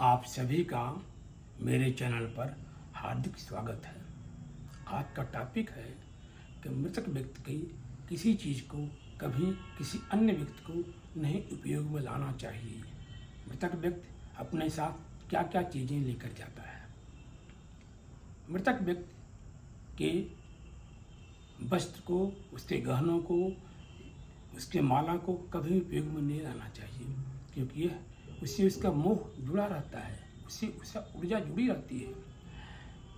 आप सभी का मेरे चैनल पर हार्दिक स्वागत है। आज का टॉपिक है कि मृतक व्यक्ति की किसी चीज़ को कभी किसी अन्य व्यक्ति को नहीं उपयोग में लाना चाहिए। मृतक व्यक्ति अपने साथ क्या क्या चीज़ें लेकर जाता है। मृतक व्यक्ति के वस्त्र को, उसके गहनों को, उसके माला को कभी उपयोग में नहीं लाना चाहिए, क्योंकि यह उससे उसका मोह जुड़ा रहता है, उससे उसका ऊर्जा जुड़ी रहती है।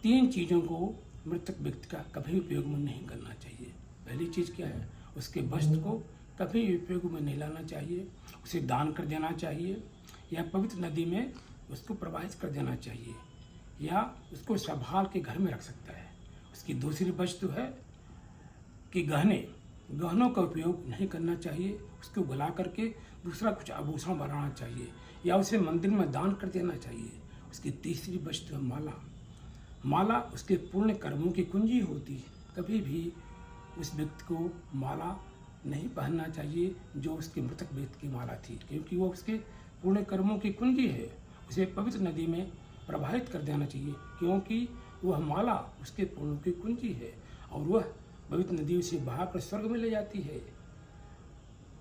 3 चीज़ों को मृतक व्यक्ति का कभी उपयोग में नहीं करना चाहिए। पहली चीज़ क्या है? उसके वस्त्र को कभी उपयोग में नहीं लाना चाहिए, उसे दान कर देना चाहिए या पवित्र नदी में उसको प्रवाहित कर देना चाहिए या उसको संभाल के घर में रख सकता है। उसकी दूसरी वस्तु है कि गहनों का उपयोग नहीं करना चाहिए, उसको गला करके दूसरा कुछ आभूषण बनाना चाहिए या उसे मंदिर में दान कर देना चाहिए। उसकी तीसरी वस्तु है माला उसके पुण्य कर्मों की कुंजी होती है। कभी भी उस व्यक्ति को माला नहीं पहनना चाहिए जो उसके मृतक व्यक्ति की माला थी, क्योंकि वो उसके पुण्य कर्मों की कुंजी है। उसे पवित्र नदी में प्रवाहित कर देना चाहिए, क्योंकि वह माला उसके पुण्य की कुंजी है और वह पवित्र नदी उसे बहाकर स्वर्ग में ले जाती है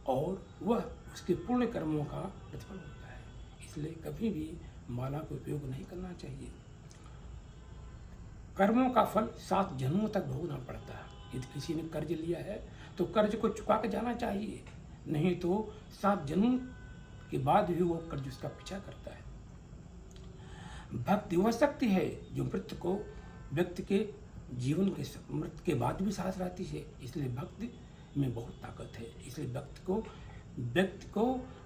और वह उसके पुण्य कर्मों का प्रतिफल होता है। इसलिए कभी भी माला का उपयोग नहीं करना चाहिए। कर्मों का फल 7 जन्मों तक भोगना पड़ता है। यदि किसी ने कर्ज लिया है तो कर्ज को चुका के जाना चाहिए, नहीं तो 7 जन्म के बाद भी वो कर्ज उसका पीछा करता है। भक्ति वह शक्ति है जो मृत्यु को व्यक्ति के जीवन के मृत्यु के बाद भी साथ रहती है। इसलिए भक्ति में बहुत ताकत है। इसलिए व्यक्ति को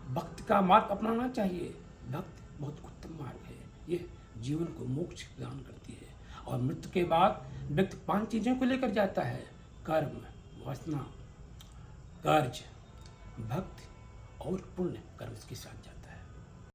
भक्ति का मार्ग अपनाना चाहिए। भक्ति बहुत उत्तम मार्ग है। यह जीवन को मोक्ष प्रदान करती है और मृत्यु के बाद व्यक्ति 5 चीज़ों को लेकर जाता है: कर्म, वासना, कर्ज, भक्ति और पुण्य कर्म के साथ जाता है।